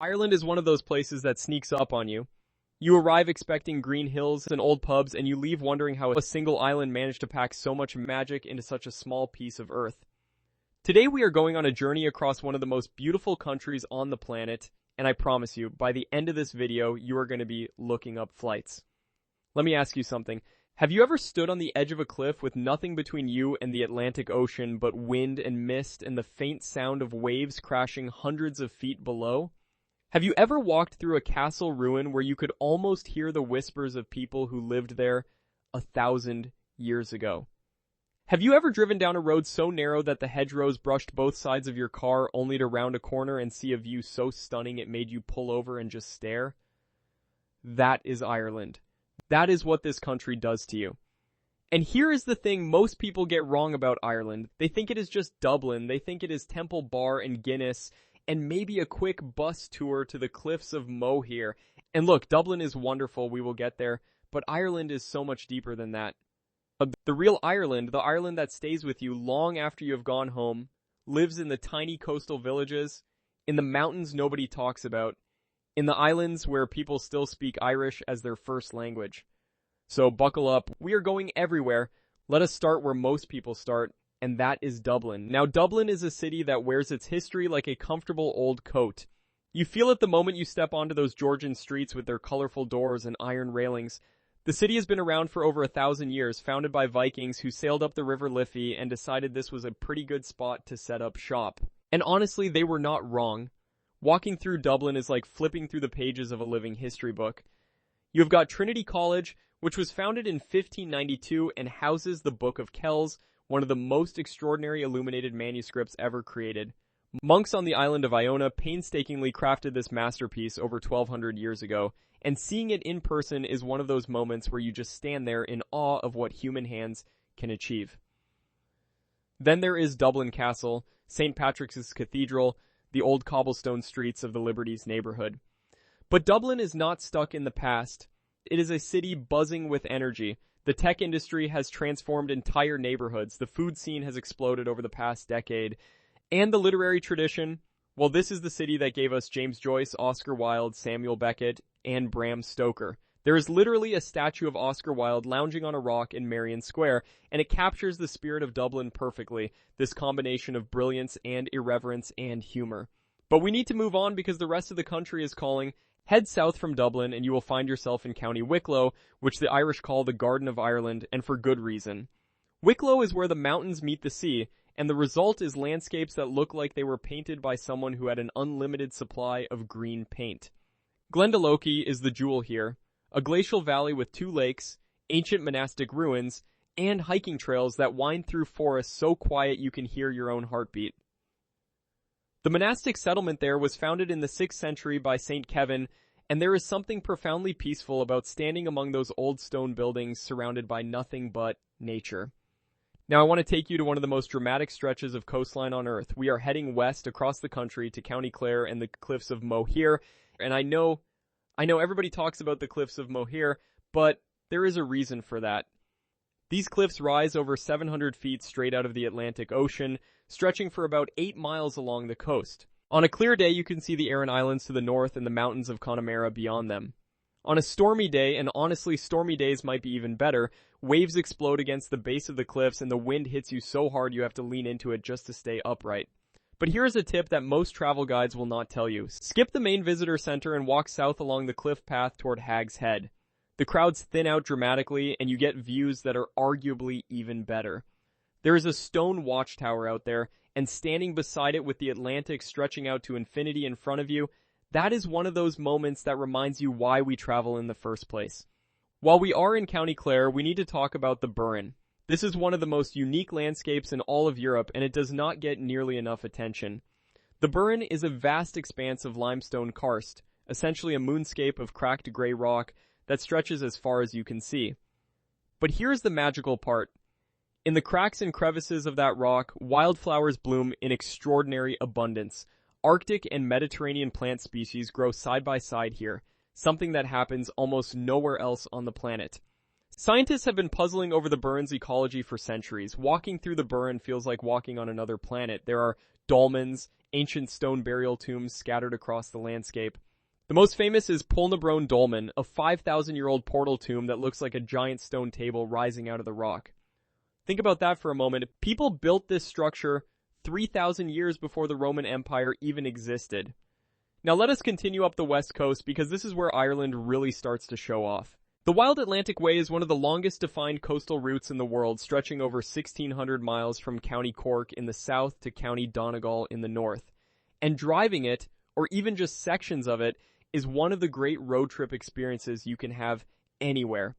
Ireland is one of those places that sneaks up on you. You arrive expecting green hills and old pubs, and you leave wondering how a single island managed to pack so much magic into such a small piece of Earth. Today we are going on a journey across one of the most beautiful countries on the planet, and I promise you, by the end of this video, you are going to be looking up flights. Let me ask you something. Have you ever stood on the edge of a cliff with nothing between you and the Atlantic Ocean but wind and mist and the faint sound of waves crashing hundreds of feet below? Have you ever walked through a castle ruin where you could almost hear the whispers of people who lived there 1,000 years ago? Have you ever driven down a road so narrow that the hedgerows brushed both sides of your car only to round a corner and see a view so stunning it made you pull over and just stare? That is Ireland. That is what this country does to you. And here is the thing most people get wrong about Ireland. They think it is just Dublin. They think it is Temple Bar and Guinness and maybe a quick bus tour to the cliffs of Moher. And look, Dublin is wonderful. We will get there. But Ireland is so much deeper than that. The real Ireland, the Ireland that stays with you long after you have gone home, lives in the tiny coastal villages, in the mountains nobody talks about, in the islands where people still speak Irish as their first language. So buckle up. We are going everywhere. Let us start where most people start, and that is Dublin. Now, Dublin is a city that wears its history like a comfortable old coat. You feel it the moment you step onto those Georgian streets with their colorful doors and iron railings. The city has been around for over 1,000 years, founded by Vikings who sailed up the River Liffey and decided this was a pretty good spot to set up shop. And honestly, they were not wrong. Walking through Dublin is like flipping through the pages of a living history book. You've got Trinity College, which was founded in 1592 and houses the Book of Kells, one of the most extraordinary illuminated manuscripts ever created. Monks on the island of Iona painstakingly crafted this masterpiece over 1,200 years ago, and seeing it in person is one of those moments where you just stand there in awe of what human hands can achieve. Then there is Dublin Castle, St. Patrick's Cathedral, the old cobblestone streets of the Liberties neighborhood. But Dublin is not stuck in the past. It is a city buzzing with energy. The tech industry has transformed entire neighborhoods. The food scene has exploded over the past decade. And the literary tradition, well, this is the city that gave us James Joyce, Oscar Wilde, Samuel Beckett, and Bram Stoker. There is literally a statue of Oscar Wilde lounging on a rock in Merrion Square, and it captures the spirit of Dublin perfectly, this combination of brilliance and irreverence and humor. But we need to move on because the rest of the country is calling. Head south from Dublin and you will find yourself in County Wicklow, which the Irish call the Garden of Ireland, and for good reason. Wicklow is where the mountains meet the sea, and the result is landscapes that look like they were painted by someone who had an unlimited supply of green paint. Glendalough is the jewel here, a glacial valley with 2 lakes, ancient monastic ruins, and hiking trails that wind through forests so quiet you can hear your own heartbeat. The monastic settlement there was founded in the 6th century by St. Kevin, and there is something profoundly peaceful about standing among those old stone buildings surrounded by nothing but nature. Now I want to take you to one of the most dramatic stretches of coastline on Earth. We are heading west across the country to County Clare and the cliffs of Moher, and I know everybody talks about the cliffs of Moher, but there is a reason for that. These cliffs rise over 700 feet straight out of the Atlantic Ocean, stretching for about 8 miles along the coast. On a clear day, you can see the Aran Islands to the north and the mountains of Connemara beyond them. On a stormy day, and honestly stormy days might be even better, waves explode against the base of the cliffs and the wind hits you so hard you have to lean into it just to stay upright. But here's a tip that most travel guides will not tell you. Skip the main visitor center and walk south along the cliff path toward Hag's Head. The crowds thin out dramatically and you get views that are arguably even better. There is a stone watchtower out there, and standing beside it with the Atlantic stretching out to infinity in front of you, that is one of those moments that reminds you why we travel in the first place. While we are in County Clare, we need to talk about the Burren. This is one of the most unique landscapes in all of Europe, and it does not get nearly enough attention. The Burren is a vast expanse of limestone karst, essentially a moonscape of cracked gray rock that stretches as far as you can see. But here's the magical part. In the cracks and crevices of that rock, wildflowers bloom in extraordinary abundance. Arctic and Mediterranean plant species grow side by side here, something that happens almost nowhere else on the planet. Scientists have been puzzling over the Burren's ecology for centuries. Walking through the Burren feels like walking on another planet. There are dolmens, ancient stone burial tombs scattered across the landscape. The most famous is Polnebroen Dolmen, a 5,000-year-old portal tomb that looks like a giant stone table rising out of the rock. Think about that for a moment. People built this structure 3,000 years before the Roman Empire even existed. Now let us continue up the west coast because this is where Ireland really starts to show off. The Wild Atlantic Way is one of the longest defined coastal routes in the world, stretching over 1,600 miles from County Cork in the south to County Donegal in the north. And driving it, or even just sections of it, is one of the great road trip experiences you can have anywhere.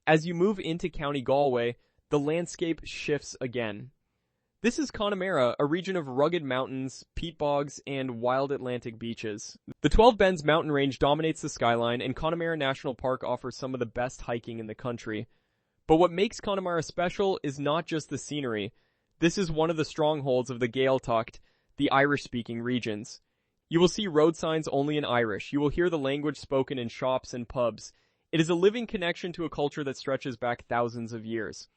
As you move into County Galway, the landscape shifts again. This is Connemara, a region of rugged mountains, peat bogs, and wild Atlantic beaches. The 12 Bends mountain range dominates the skyline, and Connemara National Park offers some of the best hiking in the country. But what makes Connemara special is not just the scenery. This is one of the strongholds of the Gaeltacht, the Irish-speaking regions. You will see road signs only in Irish. You will hear the language spoken in shops and pubs. It is a living connection to a culture that stretches back thousands of years.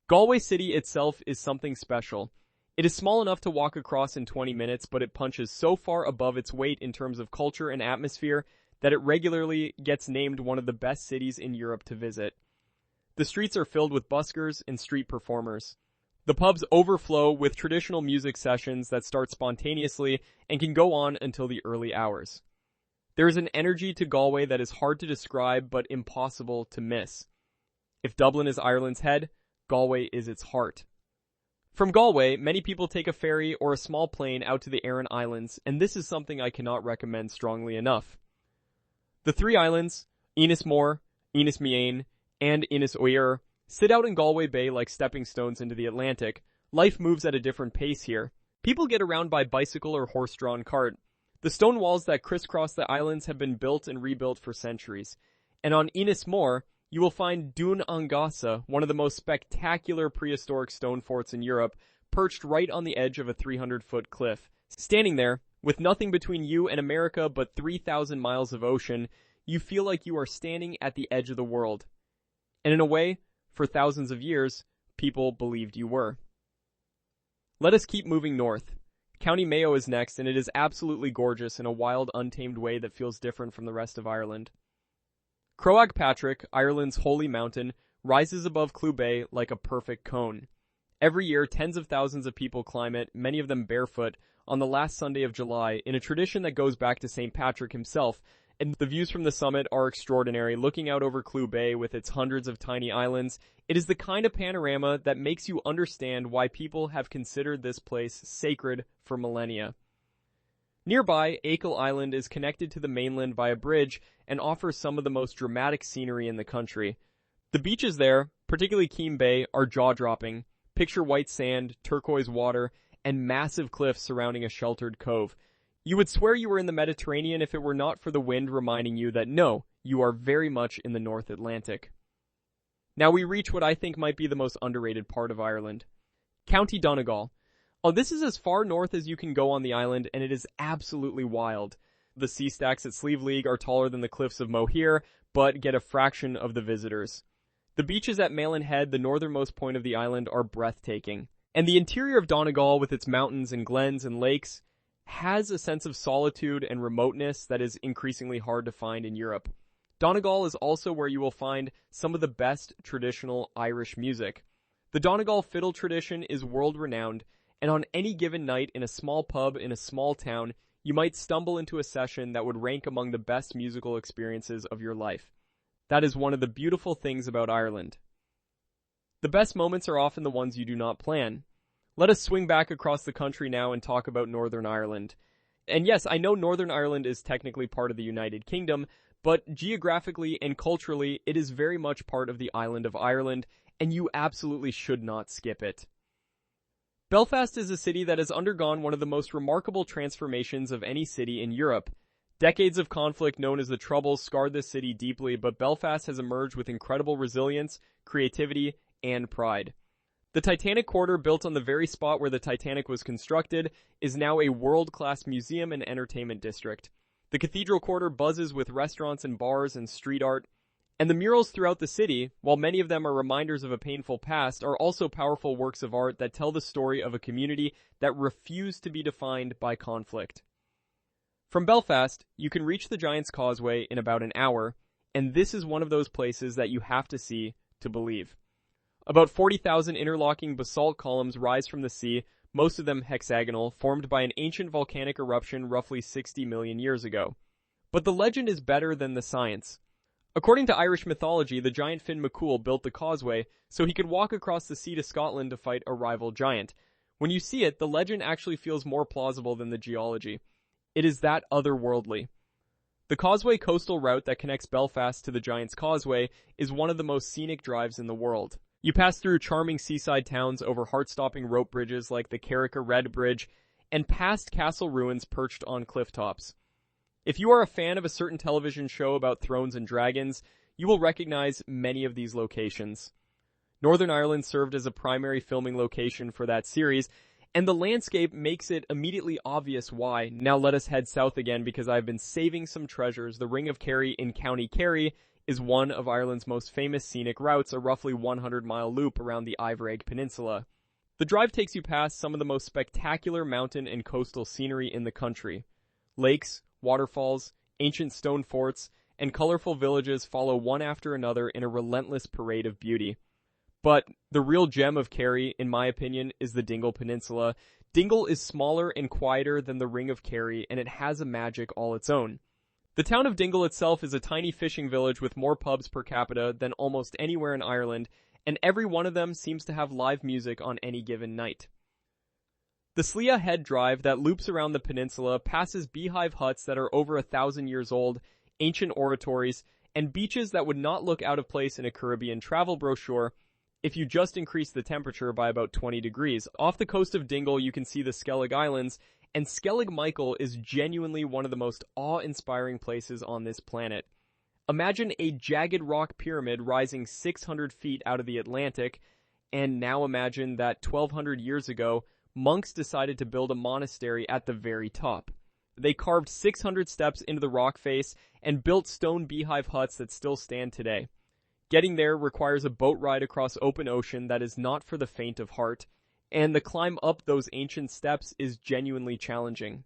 Galway City itself is something special. It is small enough to walk across in 20 minutes, but it punches so far above its weight in terms of culture and atmosphere that it regularly gets named one of the best cities in Europe to visit. The streets are filled with buskers and street performers. The pubs overflow with traditional music sessions that start spontaneously and can go on until the early hours. There is an energy to Galway that is hard to describe but impossible to miss. If Dublin is Ireland's head, Galway is its heart. From Galway, many people take a ferry or a small plane out to the Aran Islands, and this is something I cannot recommend strongly enough. The three islands, Inismore, Inismeain, and Inisoir, sit out in Galway Bay like stepping stones into the Atlantic. Life moves at a different pace here. People get around by bicycle or horse-drawn cart. The stone walls that crisscross the islands have been built and rebuilt for centuries. And on Inismore, you will find Dún Angasa, one of the most spectacular prehistoric stone forts in Europe, perched right on the edge of a 300-foot cliff. Standing there, with nothing between you and America but 3,000 miles of ocean, you feel like you are standing at the edge of the world. And in a way, for thousands of years, people believed you were. Let us keep moving north. County Mayo is next, and it is absolutely gorgeous in a wild, untamed way that feels different from the rest of Ireland. Croagh Patrick, Ireland's holy mountain, rises above Clew Bay like a perfect cone. Every year, tens of thousands of people climb it, many of them barefoot, on the last Sunday of July, in a tradition that goes back to St. Patrick himself, and the views from the summit are extraordinary. Looking out over Clew Bay with its hundreds of tiny islands, it is the kind of panorama that makes you understand why people have considered this place sacred for millennia. Nearby, Achill Island is connected to the mainland by a bridge and offers some of the most dramatic scenery in the country. The beaches there, particularly Keem Bay, are jaw-dropping. Picture white sand, turquoise water, and massive cliffs surrounding a sheltered cove. You would swear you were in the Mediterranean if it were not for the wind reminding you that no, you are very much in the North Atlantic. Now we reach what I think might be the most underrated part of Ireland. County Donegal. Oh, this is as far north as you can go on the island, and it is absolutely wild. The sea stacks at Slieve League are taller than the cliffs of Moher, but get a fraction of the visitors. The beaches at Malin Head, the northernmost point of the island, are breathtaking. And the interior of Donegal, with its mountains and glens and lakes, has a sense of solitude and remoteness that is increasingly hard to find in Europe. Donegal is also where you will find some of the best traditional Irish music. The Donegal fiddle tradition is world-renowned, and on any given night in a small pub in a small town, you might stumble into a session that would rank among the best musical experiences of your life. That is one of the beautiful things about Ireland. The best moments are often the ones you do not plan. Let us swing back across the country now and talk about Northern Ireland. And yes, I know Northern Ireland is technically part of the United Kingdom, but geographically and culturally, it is very much part of the island of Ireland, and you absolutely should not skip it. Belfast is a city that has undergone one of the most remarkable transformations of any city in Europe. Decades of conflict known as the Troubles scarred this city deeply, but Belfast has emerged with incredible resilience, creativity, and pride. The Titanic Quarter, built on the very spot where the Titanic was constructed, is now a world-class museum and entertainment district. The Cathedral Quarter buzzes with restaurants and bars and street art, And the murals throughout the city, while many of them are reminders of a painful past, are also powerful works of art that tell the story of a community that refused to be defined by conflict. From Belfast, you can reach the Giant's Causeway in about an hour, and this is one of those places that you have to see to believe. About 40,000 interlocking basalt columns rise from the sea, most of them hexagonal, formed by an ancient volcanic eruption roughly 60 million years ago. But the legend is better than the science. According to Irish mythology, the giant Finn McCool built the causeway so he could walk across the sea to Scotland to fight a rival giant. When you see it, the legend actually feels more plausible than the geology. It is that otherworldly. The Causeway coastal route that connects Belfast to the Giant's Causeway is one of the most scenic drives in the world. You pass through charming seaside towns over heart-stopping rope bridges like the Carrick Red Bridge, and past castle ruins perched on cliff tops. If you are a fan of a certain television show about thrones and dragons, you will recognize many of these locations. Northern Ireland served as a primary filming location for that series, and the landscape makes it immediately obvious why. Now let us head south again because I've been saving some treasures. The Ring of Kerry in County Kerry is one of Ireland's most famous scenic routes, a roughly 100-mile loop around the Iveragh Peninsula. The drive takes you past some of the most spectacular mountain and coastal scenery in the country. Lakes, waterfalls, ancient stone forts, and colorful villages follow one after another in a relentless parade of beauty. But the real gem of Kerry, in my opinion, is the Dingle Peninsula. Dingle is smaller and quieter than the Ring of Kerry, and it has a magic all its own. The town of Dingle itself is a tiny fishing village with more pubs per capita than almost anywhere in Ireland, and every one of them seems to have live music on any given night. The Sliabh Head Drive that loops around the peninsula passes beehive huts that are over 1,000 years old, ancient oratories, and beaches that would not look out of place in a Caribbean travel brochure if you just increase the temperature by about 20 degrees. Off the coast of Dingle, you can see the Skellig Islands, and Skellig Michael is genuinely one of the most awe-inspiring places on this planet. Imagine a jagged rock pyramid rising 600 feet out of the Atlantic, and now imagine that 1,200 years ago, monks decided to build a monastery at the very top. They carved 600 steps into the rock face and built stone beehive huts that still stand today. Getting there requires a boat ride across open ocean that is not for the faint of heart, and the climb up those ancient steps is genuinely challenging.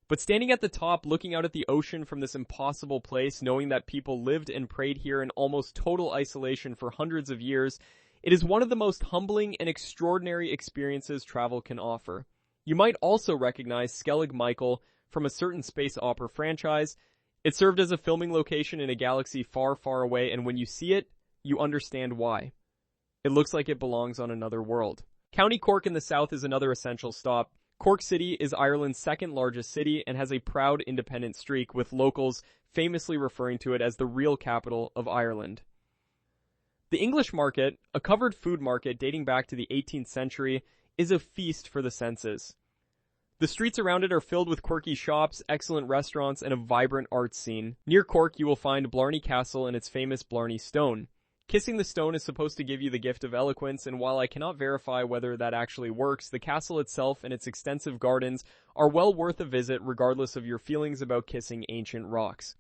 But standing at the top, looking out at the ocean from this impossible place, knowing that people lived and prayed here in almost total isolation for hundreds of years, it is one of the most humbling and extraordinary experiences travel can offer. You might also recognize Skellig Michael from a certain space opera franchise. It served as a filming location in a galaxy far, far away, and when you see it, you understand why. It looks like it belongs on another world. County Cork in the south is another essential stop. Cork City is Ireland's second largest city and has a proud independent streak, with locals famously referring to it as the real capital of Ireland. The English market, a covered food market dating back to the 18th century, is a feast for the senses. The streets around it are filled with quirky shops, excellent restaurants, and a vibrant art scene. Near Cork, you will find Blarney Castle and its famous Blarney Stone. Kissing the stone is supposed to give you the gift of eloquence, and while I cannot verify whether that actually works, the castle itself and its extensive gardens are well worth a visit regardless of your feelings about kissing ancient rocks.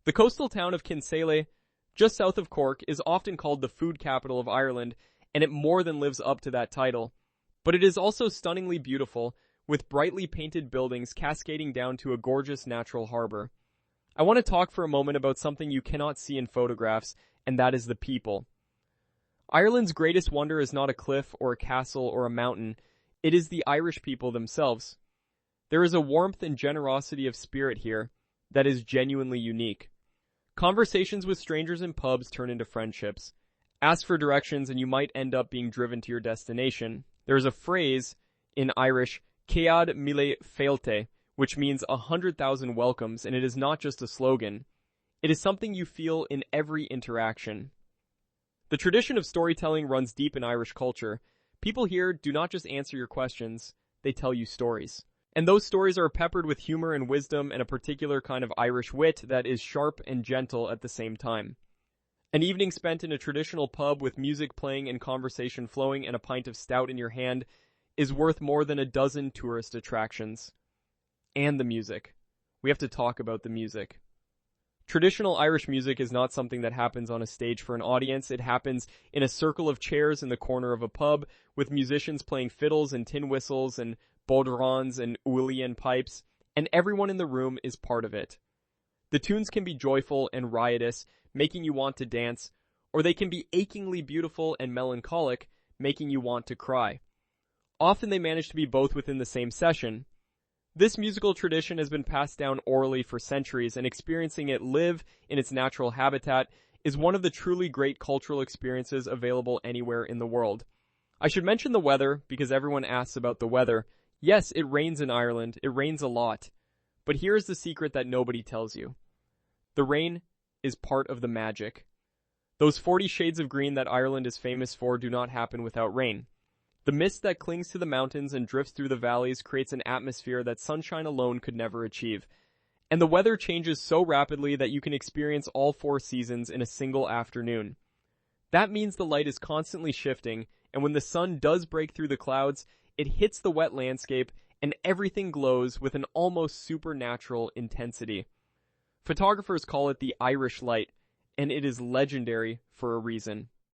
The coastal town of Kinsale, just south of Cork, is often called the food capital of Ireland, and it more than lives up to that title. But it is also stunningly beautiful, with brightly painted buildings cascading down to a gorgeous natural harbor. I want to talk for a moment about something you cannot see in photographs, and that is the people. Ireland's greatest wonder is not a cliff or a castle or a mountain. It is the Irish people themselves. There is a warmth and generosity of spirit here that is genuinely unique. Conversations with strangers in pubs turn into friendships. Ask for directions and you might end up being driven to your destination. There is a phrase in Irish, Cead mille féilte, which means 100,000 welcomes, and it is not just a slogan. It is something you feel in every interaction. The tradition of storytelling runs deep in Irish culture. People here do not just answer your questions, they tell you stories. And those stories are peppered with humor and wisdom and a particular kind of Irish wit that is sharp and gentle at the same time. An evening spent in a traditional pub with music playing and conversation flowing and a pint of stout in your hand is worth more than a dozen tourist attractions. And the music. We have to talk about the music. Traditional Irish music is not something that happens on a stage for an audience. It happens in a circle of chairs in the corner of a pub, with musicians playing fiddles and tin whistles and bodhrans and uilleann pipes, and everyone in the room is part of it. The tunes can be joyful and riotous, making you want to dance, or they can be achingly beautiful and melancholic, making you want to cry. Often they manage to be both within the same session. This musical tradition has been passed down orally for centuries, and experiencing it live in its natural habitat is one of the truly great cultural experiences available anywhere in the world. I should mention the weather, because everyone asks about the weather. Yes, it rains in Ireland. It rains a lot. But here is the secret that nobody tells you. The rain is part of the magic. Those 40 shades of green that Ireland is famous for do not happen without rain. The mist that clings to the mountains and drifts through the valleys creates an atmosphere that sunshine alone could never achieve. And the weather changes so rapidly that you can experience all 4 seasons in a single afternoon. That means the light is constantly shifting, and when the sun does break through the clouds, it hits the wet landscape and everything glows with an almost supernatural intensity. Photographers call it the Irish light, and it is legendary for a reason.